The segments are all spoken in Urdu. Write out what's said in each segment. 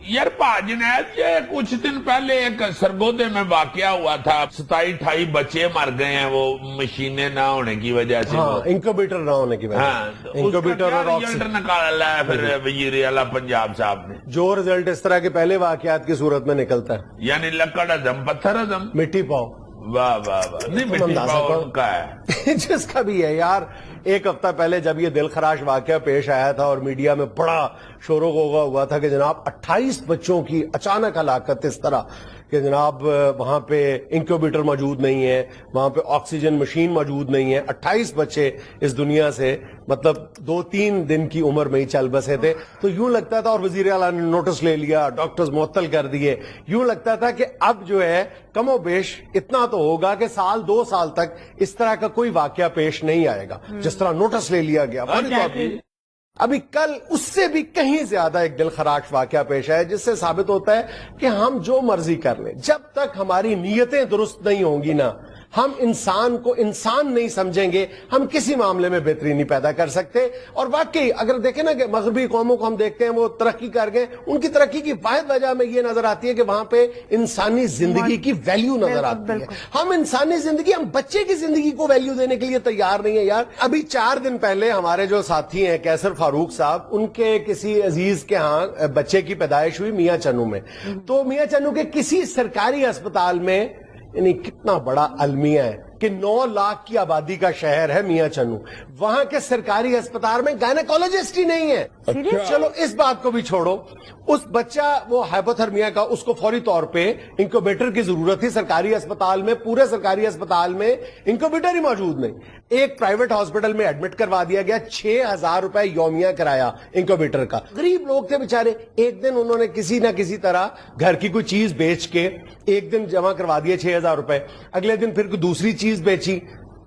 یار جنید یہ کچھ دن پہلے ایک سرگودے میں واقعہ ہوا تھا، 27-28 بچے مر گئے ہیں وہ مشینیں نہ ہونے کی وجہ سے، انکوبیٹر نہ ہونے کی وجہ سے، انکوبیٹر اور رزلٹ نکالا ہے پھر وزیر اعلیٰ پنجاب صاحب نے، جو رزلٹ اس طرح کے پہلے واقعات کی صورت میں نکلتا ہے، یعنی لکڑ ہضم پتھر ہضم، مٹی پاؤ، واہ واہ واہ، نہیں مٹی پاؤ ان کا ہے جس کا بھی ہے یار۔ ایک ہفتہ پہلے جب یہ دل خراش واقعہ پیش آیا تھا اور میڈیا میں بڑا شور و غوغا ہوا تھا کہ جناب 28 بچوں کی اچانک ہلاکت اس طرح کہ جناب وہاں پہ انکیوبیٹر موجود نہیں ہے، وہاں پہ آکسیجن مشین موجود نہیں ہے، 28 بچے اس دنیا سے مطلب 2-3 دن کی عمر میں ہی چل بسے تھے، تو یوں لگتا تھا، اور وزیر اعلیٰ نے نوٹس لے لیا، ڈاکٹرز معطل کر دیے، یوں لگتا تھا کہ اب جو ہے کم و بیش اتنا تو ہوگا کہ 2 سال تک اس طرح کا کوئی واقعہ پیش نہیں آئے گا، جس طرح نوٹس لے لیا گیا۔ ابھی کل اس سے بھی کہیں زیادہ ایک دل خراش واقعہ پیش آیا، جس سے ثابت ہوتا ہے کہ ہم جو مرضی کر لیں، جب تک ہماری نیتیں درست نہیں ہوں گی نا، ہم انسان کو انسان نہیں سمجھیں گے، ہم کسی معاملے میں بہتری نہیں پیدا کر سکتے۔ اور واقعی اگر دیکھیں نا کہ مغربی قوموں کو ہم دیکھتے ہیں وہ ترقی کر گئے، ان کی ترقی کی واحد وجہ میں یہ نظر آتی ہے کہ وہاں پہ انسانی زندگی کی ویلیو نظر آتی ہے۔ ہم انسانی زندگی، ہم بچے کی زندگی کو ویلیو دینے کے لیے تیار نہیں ہے یار۔ ابھی 4 دن پہلے ہمارے جو ساتھی ہیں کیسر فاروق صاحب، ان کے کسی عزیز کے ہاں بچے کی پیدائش ہوئی میاں چنو میں، تو میاں چنو کے کسی سرکاری اسپتال میں، یعنی کتنا بڑا المیہ ہے کہ 9 لاکھ کی آبادی کا شہر ہے میاں چنو، وہاں کے سرکاری اسپتال میں گائنیکولوجسٹ ہی نہیں ہے۔ چلو اس بات کو بھی چھوڑو، اس بچہ وہ ہائپوتھرمیا کا، اس کو فوری طور پہ انکوبیٹر کی ضرورت تھی سرکاری اسپتال میں، پورے سرکاری اسپتال میں انکوبیٹر ہی موجود نہیں، ایک پرائیویٹ ہاسپٹل میں ایڈمٹ کروا دیا گیا، 6,000 روپے یومیہ کرایہ انکوبیٹر کا۔ غریب لوگ تھے بیچارے، ایک دن انہوں نے کسی نہ کسی طرح گھر کی کوئی چیز بیچ کے ایک دن جمع کروا دیے 6,000 روپے، اگلے دن پھر کوئی دوسری چیز بیچی،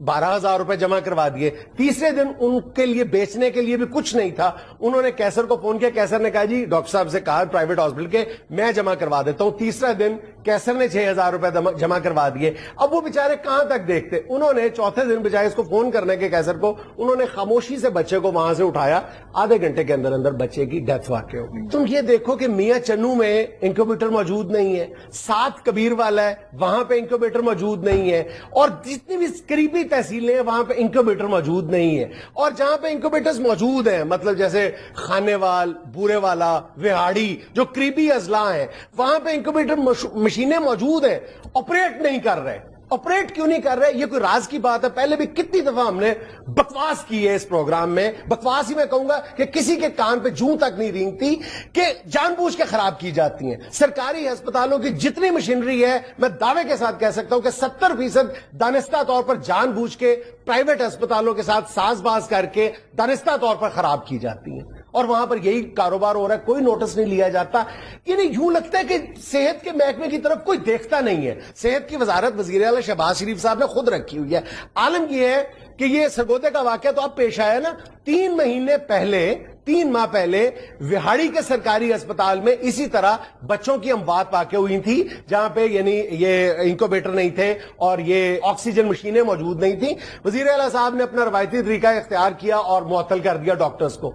12,000 روپے جمع کروا دیے، تیسرے دن ان کے لیے بیچنے کے لیے بھی کچھ نہیں تھا، انہوں نے کیسر کو فون کیا، کیسر نے کہا جی ڈاکٹر صاحب سے کہا پرائیویٹ ہاسپٹل کے میں جمع کروا دیتا ہوں، تیسرا دن کیسر نے 6,000 روپے جمع کروا دیے۔ اب وہ بیچارے کہاں تک دیکھتے، انہوں نے چوتھے دن بجائے اس کو فون کرنے کے کیسر کو، انہوں نے خاموشی سے بچے کو وہاں سے اٹھایا، آدھے گھنٹے کے اندر اندر بچے کی ڈیتھ واقع ہو گئی۔ تم یہ دیکھو کہ میاں چنو میں انکوبیٹر موجود نہیں ہے، 7 کبیر والا ہے وہاں پہ انکوبیٹر موجود نہیں ہے، اور جتنی بھی قریبی تحصیلیں ہیں وہاں پہ انکوبیٹر موجود نہیں ہے، اور جہاں پہ انکوبیٹرز موجود ہیں مطلب جیسے خانے وال، بورے والا، وہاڑی، جو قریبی اضلاع ہیں وہاں پہ انکوبیٹر مشینیں موجود ہیں، آپریٹ نہیں کر رہے۔ آپریٹ کیوں نہیں کر رہے؟ یہ کوئی راز کی بات ہے؟ پہلے بھی کتنی دفعہ ہم نے بکواس کی ہے اس پروگرام میں، بکواس ہی میں کہوں گا کہ کسی کے کان پہ جوں تک نہیں رینگتی کہ جان بوجھ کے خراب کی جاتی ہیں۔ سرکاری ہسپتالوں کی جتنی مشینری ہے میں دعوے کے ساتھ کہہ سکتا ہوں کہ 70% دانستہ طور پر جان بوجھ کے پرائیویٹ ہسپتالوں کے ساتھ ساز باز کر کے دانستہ طور پر خراب کی جاتی ہیں، اور وہاں پر یہی کاروبار ہو رہا ہے، کوئی نوٹس نہیں لیا جاتا۔ یعنی یوں لگتا ہے کہ صحت کے محکمے کی طرف کوئی دیکھتا نہیں ہے۔ صحت کی وزارت وزیر اعلیٰ شہباز شریف صاحب نے خود رکھی ہوئی ہے۔ عالم یہ ہے کہ یہ سرگودے کا واقعہ تو اب پیش آیا نا، 3 ماہ پہلے وہاڑی کے سرکاری اسپتال میں اسی طرح بچوں کی اموات واقع ہوئی تھی، جہاں پہ یعنی یہ انکوبیٹر نہیں تھے اور یہ آکسیجن مشینیں موجود نہیں تھیں۔ وزیر اعلیٰ صاحب نے اپنا روایتی طریقہ اختیار کیا اور معطل کر دیا ڈاکٹرز کو۔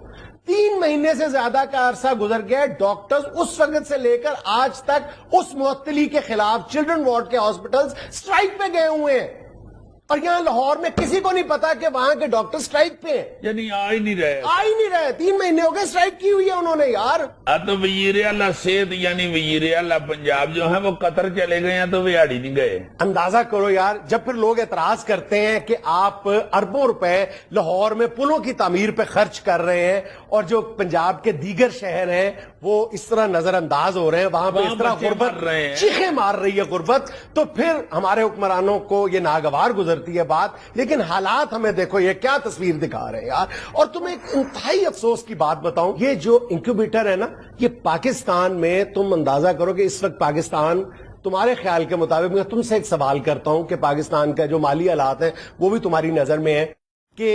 3 مہینے سے زیادہ کا عرصہ گزر گیا، ڈاکٹرز اس وقت سے لے کر آج تک اس معطلی کے خلاف چلڈرن وارڈ کے ہاسپٹلز سٹرائک پہ گئے ہوئے ہیں، اور یہاں لاہور میں کسی کو نہیں پتا کہ وہاں کے ڈاکٹر سٹرائک پہ ہیں، یعنی آ ہی نہیں رہے 3 مہینے ہو گئے سٹرائک کی ہوئی ہے انہوں نے یار۔ تو وزیر اعلیٰ صحت یعنی وزیر اعلیٰ پنجاب جو ہیں وہ قطر چلے گئے ہیں تو وہاڑی نہیں گئے۔ اندازہ کرو یار، جب پھر لوگ اعتراض کرتے ہیں کہ آپ اربوں روپے لاہور میں پلوں کی تعمیر پہ خرچ کر رہے ہیں اور جو پنجاب کے دیگر شہر ہیں وہ اس طرح نظر انداز ہو رہے ہیں، وہاں پہ اس طرح غربت چیخیں مار رہی ہے غربت، تو پھر ہمارے حکمرانوں کو یہ ناگوار گزرتی ہے بات۔ لیکن حالات ہمیں دیکھو یہ کیا تصویر دکھا رہے ہیں یار۔ اور تمہیں ایک انتہائی افسوس کی بات بتاؤں، یہ جو انکیوبیٹر ہے نا، یہ پاکستان میں، تم اندازہ کرو کہ اس وقت پاکستان تمہارے خیال کے مطابق، میں تم سے ایک سوال کرتا ہوں کہ پاکستان کا جو مالی حالات ہیں وہ بھی تمہاری نظر میں ہے کہ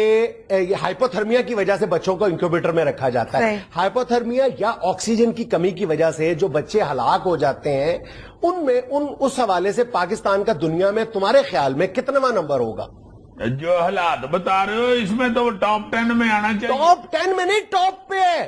یہ ہائپوتھرمیا کی وجہ سے بچوں کو انکیوبیٹر میں رکھا جاتا ہے، ہائپوتھرمیا یا آکسیجن کی کمی کی وجہ سے جو بچے ہلاک ہو جاتے ہیں، ان میں اس حوالے سے پاکستان کا دنیا میں تمہارے خیال میں کتنواں نمبر ہوگا؟ جو حالات بتا رہے ہو اس میں تو وہ ٹاپ 10 میں آنا چاہیے۔ ٹاپ 10 میں نہیں، ٹاپ پہ ہے،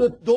2,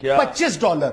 $25।